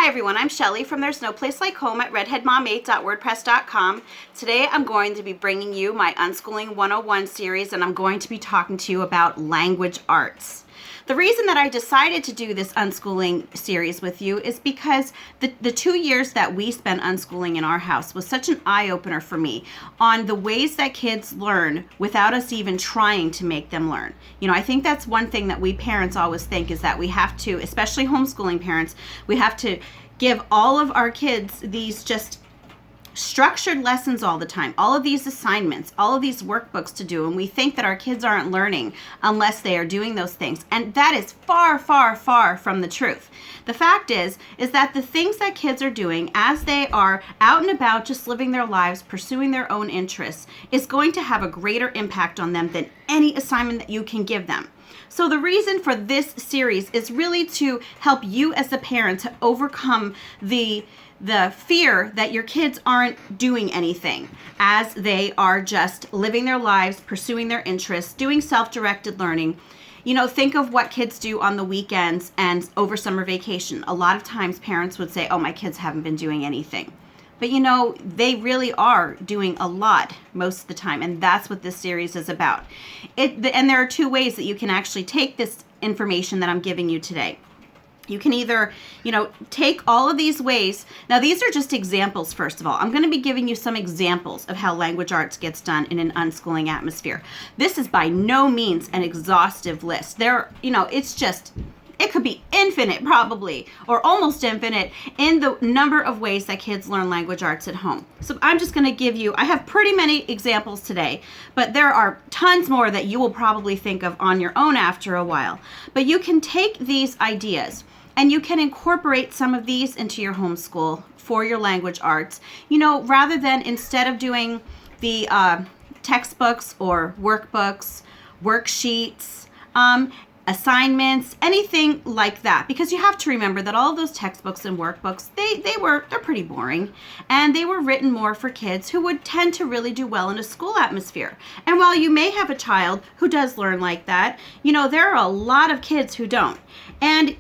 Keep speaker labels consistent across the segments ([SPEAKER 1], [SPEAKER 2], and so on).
[SPEAKER 1] Hi everyone, I'm Shelly from There's No Place Like Home at redheadmom8.wordpress.com. Today I'm going to be bringing you my Unschooling 101 series, and I'm going to be talking to you about language arts. The reason that I decided to do this unschooling series with you is because the 2 years that we spent unschooling in our house was such an eye-opener for me on the ways that kids learn without us even trying to make them learn. You know, I think that's one thing that we parents always think is that we have to, especially homeschooling parents, we have to give all of our kids these just structured lessons all the time, all of these assignments, all of these workbooks to do, and we think that our kids aren't learning unless they are doing those things. And that is far, far, far from the truth. The fact is that the things that kids are doing as they are out and about just living their lives, pursuing their own interests, is going to have a greater impact on them than any assignment that you can give them. So the reason for this series is really to help you as a parent to overcome the fear that your kids aren't doing anything as they are just living their lives, pursuing their interests, doing self-directed learning. You know, think of what kids do on the weekends and over summer vacation. A lot of times parents would say, oh, my kids haven't been doing anything. But you know, they really are doing a lot most of the time, and that's what this series is about. And there are two ways that you can actually take this information that I'm giving you today. You can either, take all of these ways. Now, these are just examples, first of all. I'm going to be giving you some examples of how language arts gets done in an unschooling atmosphere. This is by no means an exhaustive list. It could be infinite probably, or almost infinite in the number of ways that kids learn language arts at home. So I'm just going to give you, I have pretty many examples today, but there are tons more that you will probably think of on your own after a while. But you can take these ideas and you can incorporate some of these into your homeschool for your language arts, rather than instead of doing the textbooks or workbooks, worksheets, assignments, anything like that, because you have to remember that all of those textbooks and workbooks, they're pretty boring, and they were written more for kids who would tend to really do well in a school atmosphere. And while you may have a child who does learn like that, there are a lot of kids who don't. And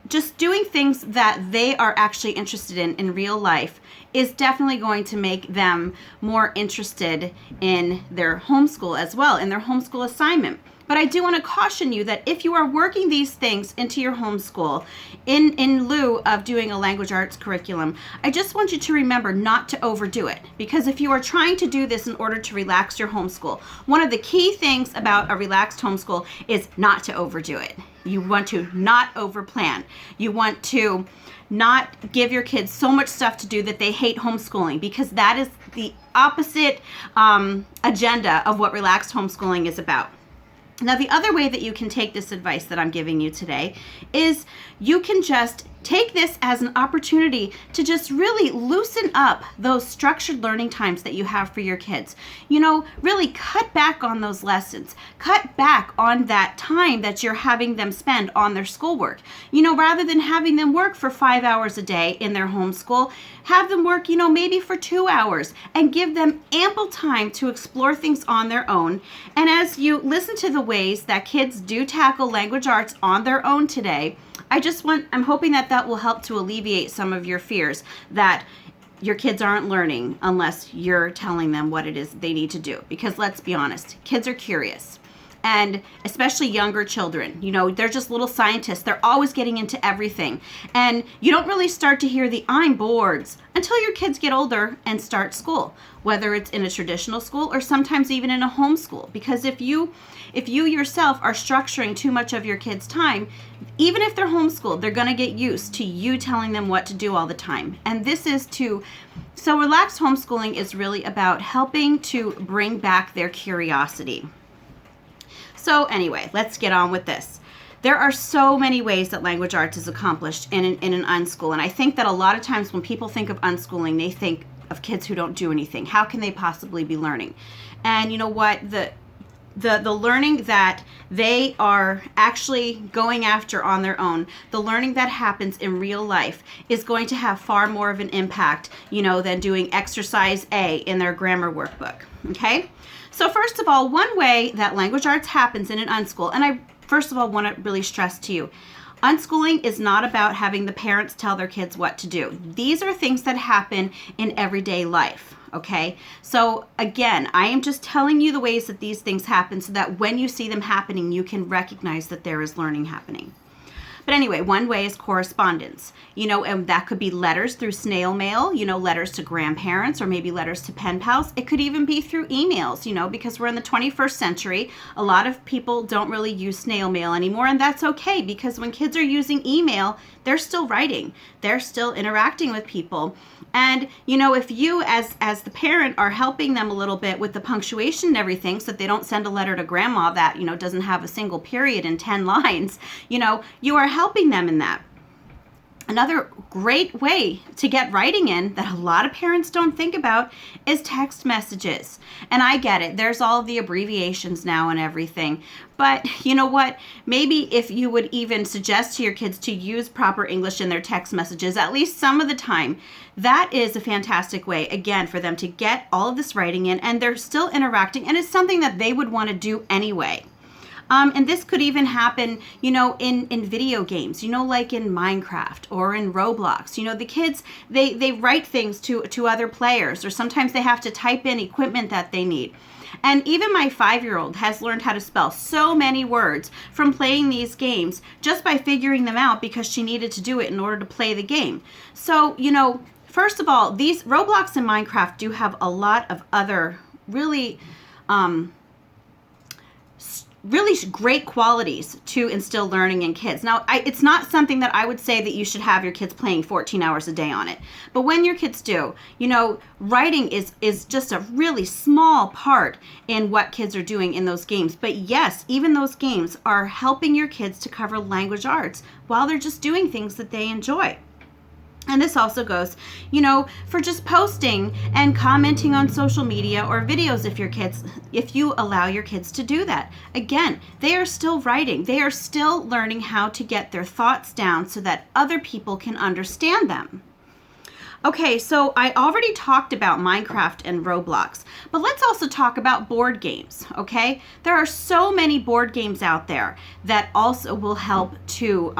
[SPEAKER 1] just doing things that they are actually interested in real life is definitely going to make them more interested in their homeschool as well, in their homeschool assignment. But I do want to caution you that if you are working these things into your homeschool in lieu of doing a language arts curriculum, I just want you to remember not to overdo it. Because if you are trying to do this in order to relax your homeschool, one of the key things about a relaxed homeschool is not to overdo it. You want to not overplan. You want to not give your kids so much stuff to do that they hate homeschooling, because that is the opposite agenda of what relaxed homeschooling is about. Now, the other way that you can take this advice that I'm giving you today is you can just take this as an opportunity to just really loosen up those structured learning times that you have for your kids. Really cut back on those lessons. Cut back on that time that you're having them spend on their schoolwork. Rather than having them work for 5 hours a day in their homeschool, have them work, maybe for 2 hours, and give them ample time to explore things on their own. And as you listen to the ways that kids do tackle language arts on their own today, I'm hoping that will help to alleviate some of your fears that your kids aren't learning unless you're telling them what it is they need to do. Because let's be honest, kids are curious. And especially younger children, they're just little scientists. They're always getting into everything. And you don't really start to hear the I'm boards until your kids get older and start school, whether it's in a traditional school or sometimes even in a homeschool. Because if you yourself are structuring too much of your kids' time, even if they're homeschooled, they're going to get used to you telling them what to do all the time. And so relaxed homeschooling is really about helping to bring back their curiosity. So anyway, let's get on with this. There are so many ways that language arts is accomplished in an unschool. And I think that a lot of times when people think of unschooling, they think of kids who don't do anything. How can they possibly be learning? And you know what? The learning that they are actually going after on their own, the learning that happens in real life is going to have far more of an impact, than doing exercise A in their grammar workbook. Okay? So first of all, one way that language arts happens in an unschool, and I first of all want to really stress to you, Unschooling is not about having the parents tell their kids what to do. These are things that happen in everyday life. Okay, so again, I am just telling you the ways that these things happen so that when you see them happening, you can recognize that there is learning happening. But anyway, one way is correspondence, and that could be letters through snail mail, letters to grandparents or maybe letters to pen pals. It could even be through emails, because we're in the 21st century. A lot of people don't really use snail mail anymore, and that's okay because when kids are using email, they're still writing. They're still interacting with people. And, if you as the parent are helping them a little bit with the punctuation and everything so that they don't send a letter to grandma that, doesn't have a single period in 10 lines, you are helping them in that. Another great way to get writing in that a lot of parents don't think about is text messages. And I get it. There's all of the abbreviations now and everything. But you know what? Maybe if you would even suggest to your kids to use proper English in their text messages, at least some of the time, that is a fantastic way, again, for them to get all of this writing in and they're still interacting. And it's something that they would want to do anyway. And this could even happen, in video games, like in Minecraft or in Roblox. The kids, they write things to other players, or sometimes they have to type in equipment that they need. And even my 5-year-old has learned how to spell so many words from playing these games just by figuring them out because she needed to do it in order to play the game. So, first of all, these Roblox and Minecraft do have a lot of other really great qualities to instill learning in kids. Now, it's not something that I would say that you should have your kids playing 14 hours a day on it. But when your kids do, writing is just a really small part in what kids are doing in those games. But yes, even those games are helping your kids to cover language arts while they're just doing things that they enjoy. And this also goes, for just posting and commenting on social media or videos if you allow your kids to do that. Again, they are still writing. They are still learning how to get their thoughts down so that other people can understand them. Okay, so I already talked about Minecraft and Roblox, but let's also talk about board games, okay? There are so many board games out there that also will help to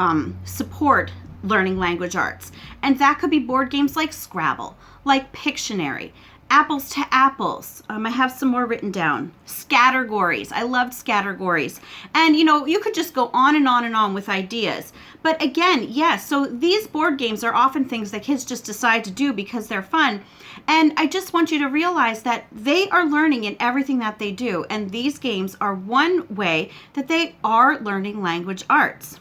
[SPEAKER 1] support learning language arts. And that could be board games like Scrabble, like Pictionary, Apples to Apples. I have some more written down. Scattergories. I loved Scattergories. And you could just go on and on and on with ideas. But again, yes, so these board games are often things that kids just decide to do because they're fun. And I just want you to realize that they are learning in everything that they do. And these games are one way that they are learning language arts.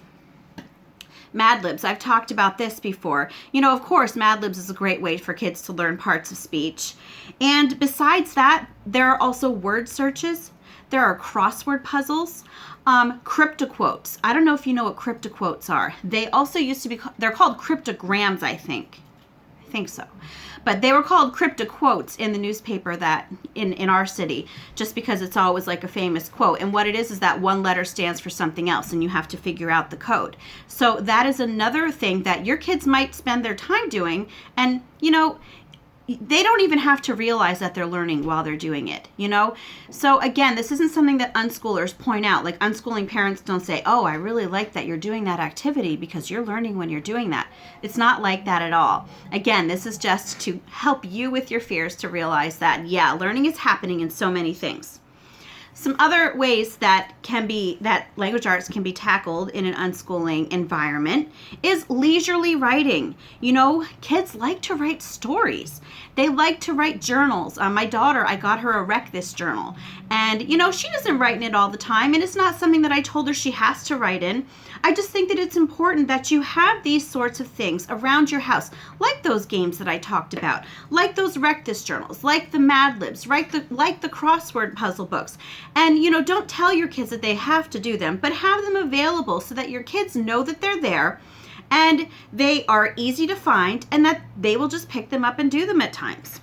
[SPEAKER 1] Mad Libs, I've talked about this before. Of course, Mad Libs is a great way for kids to learn parts of speech. And besides that, there are also word searches. There are crossword puzzles, cryptoquotes. I don't know if you know what cryptoquotes are. They also used to be, they're called cryptograms, I think so. But they were called cryptoquotes in the newspaper that in our city, just because it's always like a famous quote. And what it is that one letter stands for something else and you have to figure out the code. So that is another thing that your kids might spend their time doing. And, they don't even have to realize that they're learning while they're doing it, So again, this isn't something that unschoolers point out. Like unschooling parents don't say, oh, I really like that you're doing that activity because you're learning when you're doing that. It's not like that at all. Again, this is just to help you with your fears to realize that, yeah, learning is happening in so many things. Some other ways that language arts can be tackled in an unschooling environment is leisurely writing. Kids like to write stories. They like to write journals. My daughter, I got her a Wreck This journal. And, she doesn't write in it all the time. And it's not something that I told her she has to write in. I just think that it's important that you have these sorts of things around your house, like those games that I talked about, like those Wreck This journals, like the Mad Libs, like the crossword puzzle books. And, don't tell your kids that they have to do them, but have them available so that your kids know that they're there and they are easy to find and that they will just pick them up and do them at times.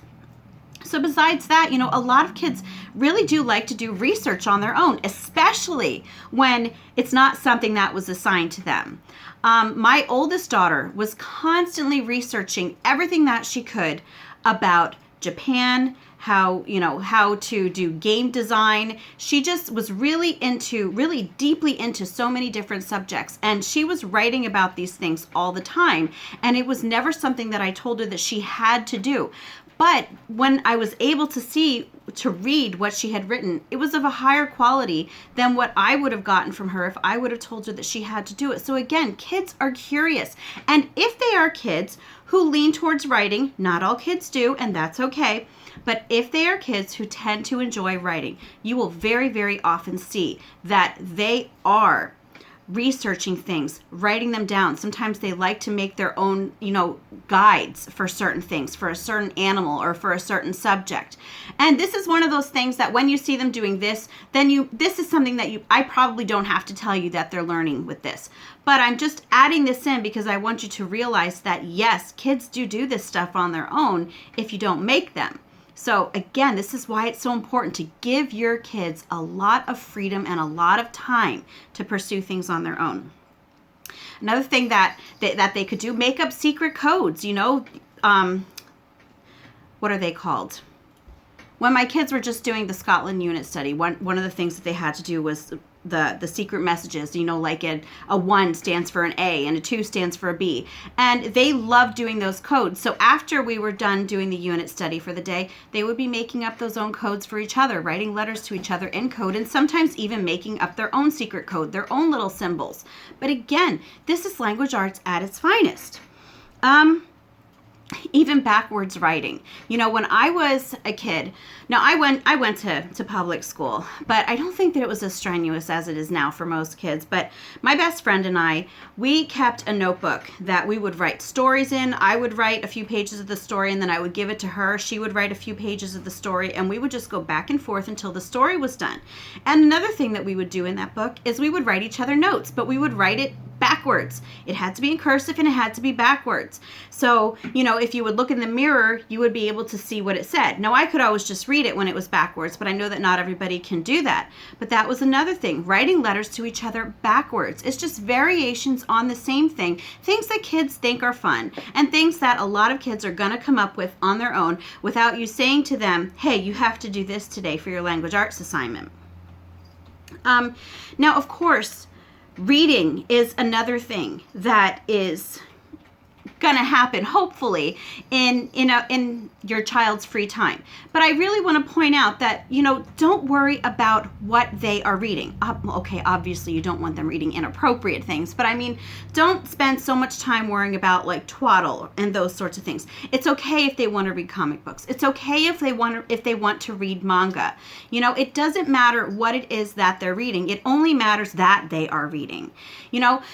[SPEAKER 1] So besides that, a lot of kids really do like to do research on their own, especially when it's not something that was assigned to them. My oldest daughter was constantly researching everything that she could about Japan, how to do game design. She just was really deeply into so many different subjects, and she was writing about these things all the time, and it was never something that I told her that she had to do. But when I was able to read what she had written, it was of a higher quality than what I would have gotten from her if I would have told her that she had to do it. So again, kids are curious. And if they are kids who lean towards writing, not all kids do, and that's okay, but if they are kids who tend to enjoy writing, you will very, very often see that they are researching things, writing them down. Sometimes they like to make their own, guides for certain things, for a certain animal or for a certain subject. And this is one of those things that when you see them doing this, then this is something that I probably don't have to tell you that they're learning with this. But I'm just adding this in because I want you to realize that yes, kids do this stuff on their own if you don't make them. So again, this is why it's so important to give your kids a lot of freedom and a lot of time to pursue things on their own. Another thing that they could do, make up secret codes, what are they called? When my kids were just doing the Scotland unit study, one of the things that they had to do was the secret messages, like a 1 stands for an A and a 2 stands for a B. And they loved doing those codes. So after we were done doing the unit study for the day, they would be making up those own codes for each other, writing letters to each other in code, and sometimes even making up their own secret code, their own little symbols. But again, this is language arts at its finest. Even backwards writing. When I was a kid, now I went to public school, but I don't think that it was as strenuous as it is now for most kids. But my best friend and I, we kept a notebook that we would write stories in. I would write a few pages of the story and then I would give it to her. She would write a few pages of the story and we would just go back and forth until the story was done. And another thing that we would do in that book is we would write each other notes, but we would write it backwards. It had to be in cursive and it had to be backwards. So, if you would look in the mirror, you would be able to see what it said. Now, I could always just read it when it was backwards, but I know that not everybody can do that. But that was another thing, writing letters to each other backwards. It's just variations on the same thing, things that kids think are fun, and things that a lot of kids are going to come up with on their own without you saying to them, hey, you have to do this today for your language arts assignment. Now, of course, reading is another thing that is going to happen, hopefully, in your child's free time. But I really want to point out that, don't worry about what they are reading. Okay, obviously you don't want them reading inappropriate things, but I mean, don't spend so much time worrying about like twaddle and those sorts of things. It's okay if they want to read comic books. It's okay if they want to read manga. It doesn't matter what it is that they're reading. It only matters that they are reading.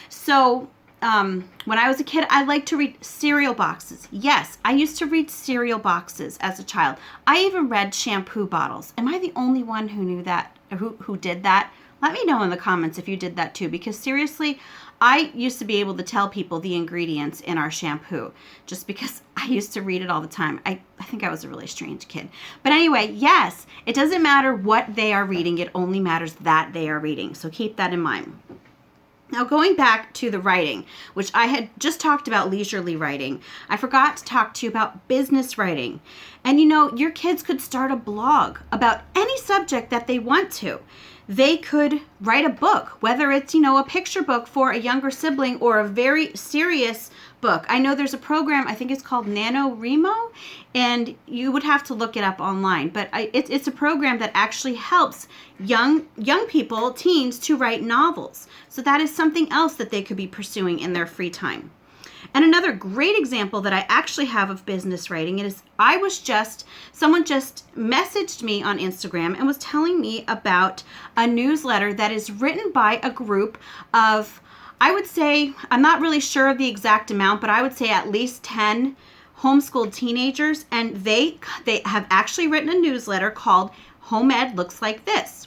[SPEAKER 1] So when I was a kid, I liked to read cereal boxes. Yes, I used to read cereal boxes as a child. I even read shampoo bottles. Am I the only one who knew that, who did that? Let me know in the comments if you did that too, because seriously, I used to be able to tell people the ingredients in our shampoo just because I used to read it all the time. I think I was a really strange kid. But anyway, yes, it doesn't matter what they are reading. It only matters that they are reading. So keep that in mind. Now, going back to the writing, which I had just talked about leisurely writing, I forgot to talk to you about business writing. And your kids could start a blog about any subject that they want to. They could write a book, whether it's, a picture book for a younger sibling or a very serious book. I know there's a program, I think it's called NaNoWriMo, and you would have to look it up online. But it's a program that actually helps young people, teens, to write novels. So that is something else that they could be pursuing in their free time. And another great example that I actually have of business writing is someone just messaged me on Instagram and was telling me about a newsletter that is written by a group of, I would say, I'm not really sure of the exact amount, but I would say at least 10 homeschooled teenagers. And they have actually written a newsletter called Home Ed Looks Like This.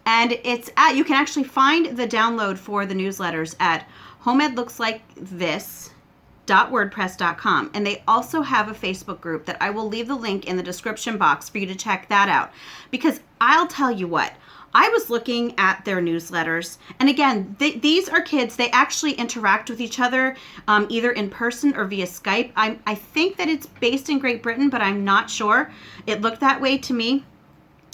[SPEAKER 1] And you can actually find the download for the newsletters at homeedlookslikethis.wordpress.com. And they also have a Facebook group that I will leave the link in the description box for you to check that out. Because I'll tell you what, I was looking at their newsletters, and again, these are kids. They actually interact with each other either in person or via Skype. I think that it's based in Great Britain, but I'm not sure. It looked that way to me.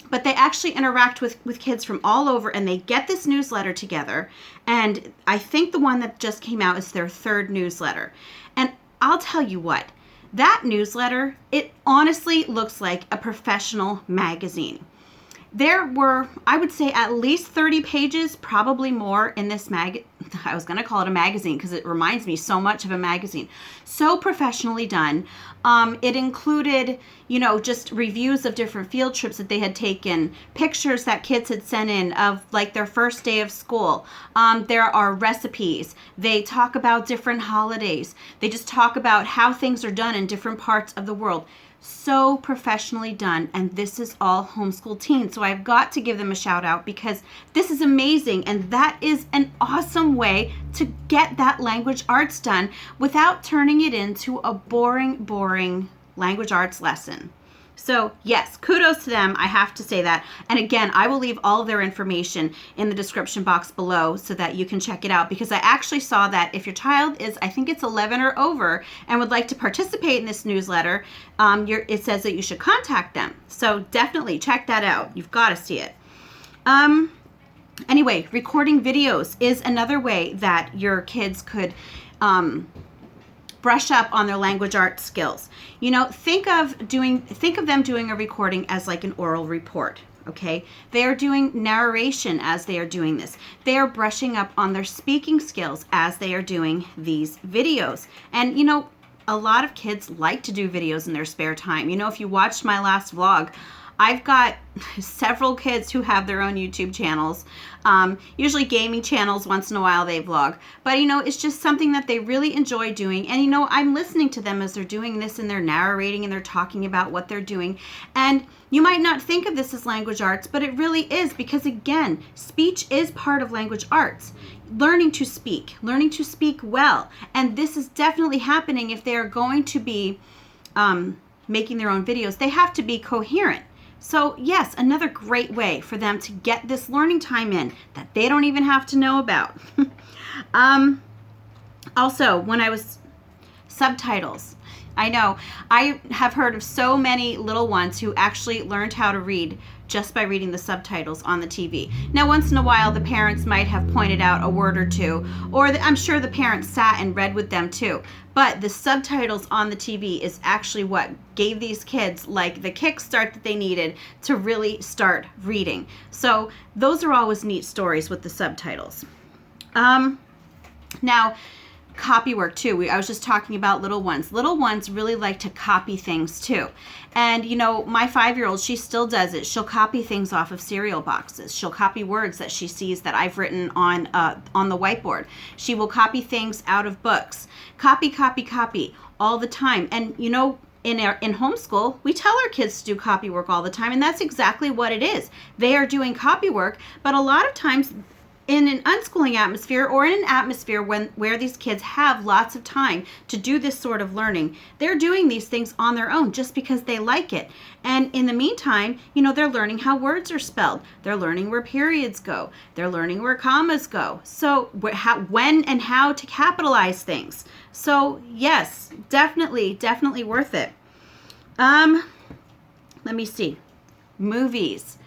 [SPEAKER 1] But they actually interact with kids from all over, and they get this newsletter together. And I think the one that just came out is their third newsletter. And I'll tell you what, that newsletter, it honestly looks like a professional magazine. There were, I would say, at least 30 pages, probably more, in this I was going to call it a magazine because it reminds me so much of a magazine. So professionally done. It included, just reviews of different field trips that they had taken, pictures that kids had sent in of like their first day of school. There are recipes. They talk about different holidays. They just talk about how things are done in different parts of the world. So professionally done, and this is all homeschool teens, so I've got to give them a shout out because this is amazing, and that is an awesome way to get that language arts done without turning it into a boring language arts lesson. So yes, kudos to them. I have to say that. And again, I will leave all of their information in the description box below so that you can check it out, because I actually saw that if your child is, I think it's 11 or over, and would like to participate in this newsletter, it says that you should contact them. So definitely check that out. You've got to see it. Anyway, recording videos is another way that your kids could brush up on their language arts skills. Think of them doing a recording as like an oral report. Okay, they are doing narration as they are doing this. They are brushing up on their speaking skills as they are doing these videos. And a lot of kids like to do videos in their spare time. If you watched my last vlog, I've got several kids who have their own YouTube channels, usually gaming channels. Once in a while they vlog, but it's just something that they really enjoy doing. And I'm listening to them as they're doing this, and they're narrating and they're talking about what they're doing. And you might not think of this as language arts, but it really is, because again, speech is part of language arts. Learning to speak well. And this is definitely happening if they are going to be making their own videos. They have to be coherent. So yes, another great way for them to get this learning time in that they don't even have to know about. Also, when I was subtitles, I know I have heard of so many little ones who actually learned how to read just by reading the subtitles on the TV. Now, once in a while, the parents might have pointed out a word or two, or I'm sure the parents sat and read with them too. But the subtitles on the TV is actually what gave these kids like the kickstart that they needed to really start reading. So those are always neat stories with the subtitles. Now, copy work too. I was just talking about little ones. Little ones really like to copy things too. And my 5-year-old, she still does it. She'll copy things off of cereal boxes. She'll copy words that she sees that I've written on the whiteboard. She will copy things out of books. Copy all the time. And in homeschool, we tell our kids to do copy work all the time, and that's exactly what it is. They are doing copy work, but a lot of times in an unschooling atmosphere, or in an atmosphere where these kids have lots of time to do this sort of learning, they're doing these things on their own just because they like it. And in the meantime, they're learning how words are spelled. They're learning where periods go. They're learning where commas go. So when and how to capitalize things. So yes, definitely worth it. Let me see. Movies.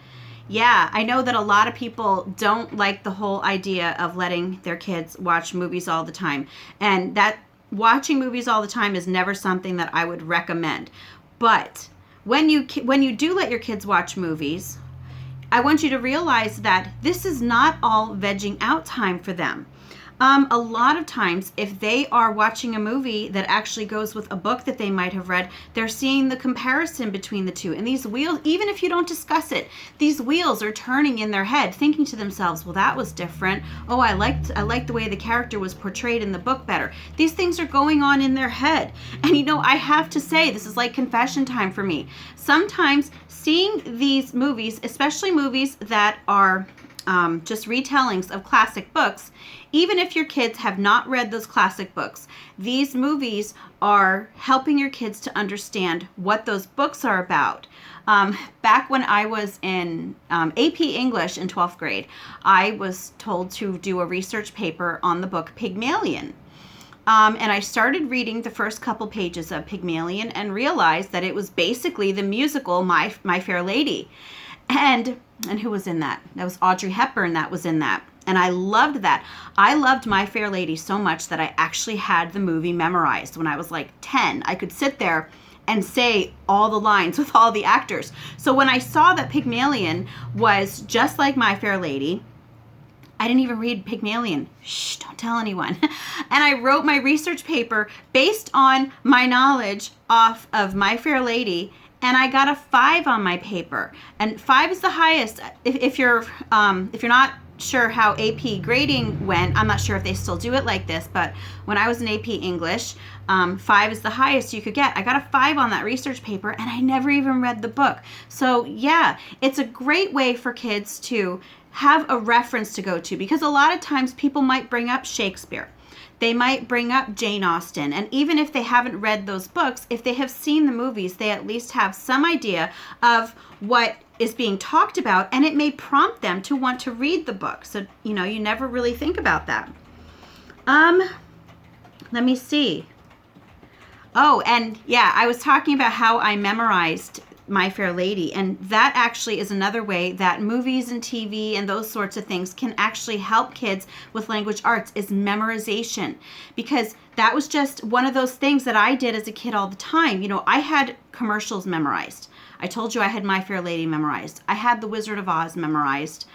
[SPEAKER 1] Yeah, I know that a lot of people don't like the whole idea of letting their kids watch movies all the time. And that watching movies all the time is never something that I would recommend. But when you do let your kids watch movies, I want you to realize that this is not all vegging out time for them. A lot of times, if they are watching a movie that actually goes with a book that they might have read, they're seeing the comparison between the two. And these wheels, even if you don't discuss it, these wheels are turning in their head, thinking to themselves, well, that was different. Oh, I liked the way the character was portrayed in the book better. These things are going on in their head. And I have to say, this is like confession time for me. Sometimes seeing these movies, especially movies that are just retellings of classic books, even if your kids have not read those classic books, these movies are helping your kids to understand what those books are about. Back when I was in AP English in 12th grade, I was told to do a research paper on the book Pygmalion. And I started reading the first couple pages of Pygmalion and realized that it was basically the musical My Fair Lady. And who was in that? That was Audrey Hepburn that was in that. And I loved that. I loved My Fair Lady so much that I actually had the movie memorized when I was like 10. I could sit there and say all the lines with all the actors. So when I saw that Pygmalion was just like My Fair Lady, I didn't even read Pygmalion. Shh, don't tell anyone. And I wrote my research paper based on my knowledge off of My Fair Lady, and I got a 5 on my paper. And 5 is the highest. If you're not sure how AP grading went, I'm not sure if they still do it like this, but when I was in AP English, 5 is the highest you could get. I got a 5 on that research paper, and I never even read the book. So yeah, it's a great way for kids to have a reference to go to, because a lot of times people might bring up Shakespeare. They might bring up Jane Austen, and even if they haven't read those books, if they have seen the movies, they at least have some idea of what is being talked about, and it may prompt them to want to read the book. So, you never really think about that. Let me see. Oh, and yeah, I was talking about how I memorized My Fair Lady, and that actually is another way that movies and TV and those sorts of things can actually help kids with language arts, is memorization, because that was just one of those things that I did as a kid all the time. I had commercials memorized. I told you I had My Fair Lady memorized. I had The Wizard of Oz memorized.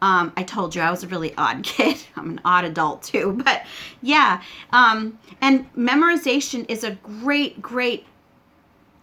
[SPEAKER 1] I told you I was a really odd kid. I'm an odd adult too, but yeah. And memorization is a great, great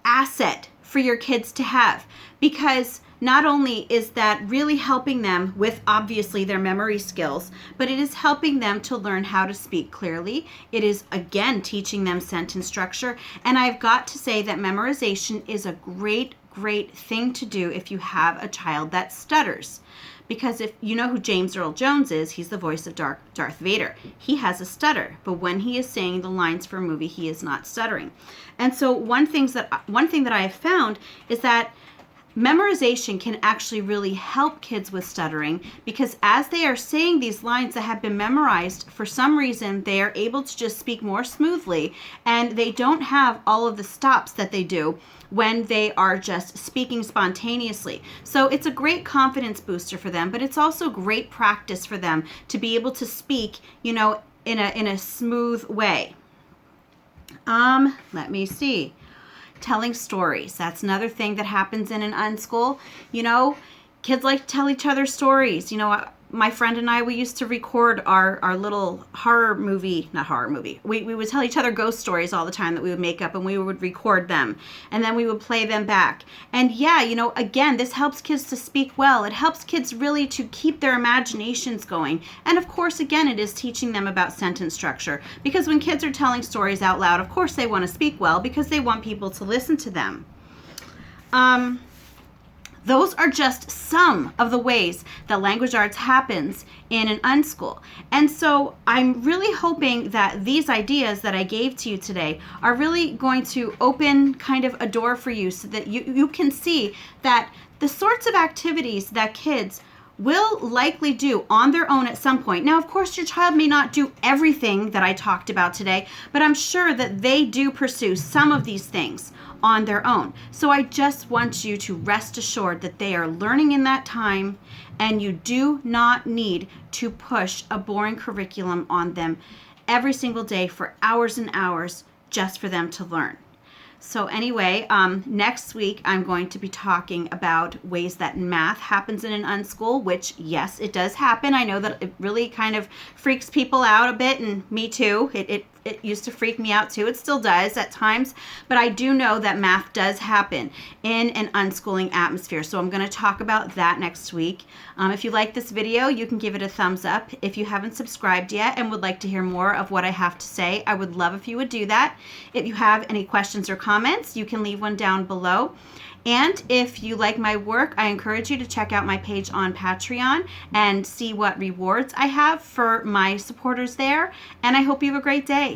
[SPEAKER 1] asset for your kids to have, because not only is that really helping them with obviously their memory skills, but it is helping them to learn how to speak clearly. It is again teaching them sentence structure. And I've got to say that memorization is a great, great thing to do if you have a child that stutters. Because if you know who James Earl Jones is, he's the voice of Darth Vader. He has a stutter, but when he is saying the lines for a movie, he is not stuttering. And so one thing that I have found is that memorization can actually really help kids with stuttering, because as they are saying these lines that have been memorized, for some reason they are able to just speak more smoothly, and they don't have all of the stops that they do when they are just speaking spontaneously. So it's a great confidence booster for them, but it's also great practice for them to be able to speak, in a smooth way. Let me see. Telling stories. That's another thing that happens in an unschool. Kids like to tell each other stories. My friend and I, we used to record our little we would tell each other ghost stories all the time that we would make up, and we would record them, and then we would play them back. And yeah, again, this helps kids to speak well. It helps kids really to keep their imaginations going. And of course, again, it is teaching them about sentence structure, because when kids are telling stories out loud, of course they want to speak well, because they want people to listen to them. Those are just some of the ways that language arts happens in an unschool. And so I'm really hoping that these ideas that I gave to you today are really going to open kind of a door for you, so that you can see that the sorts of activities that kids will likely do on their own at some point. Now, of course, your child may not do everything that I talked about today, but I'm sure that they do pursue some of these things on their own. So I just want you to rest assured that they are learning in that time, and you do not need to push a boring curriculum on them every single day for hours and hours just for them to learn. So anyway, next week I'm going to be talking about ways that math happens in an unschool, which yes, it does happen. I know that it really kind of freaks people out a bit, and me too. It it used to freak me out too. It still does at times, but I do know that math does happen in an unschooling atmosphere. So I'm going to talk about that next week. If you like this video, you can give it a thumbs up. If you haven't subscribed yet and would like to hear more of what I have to say, I would love if you would do that. If you have any questions or comments, you can leave one down below. And if you like my work, I encourage you to check out my page on Patreon and see what rewards I have for my supporters there. And I hope you have a great day.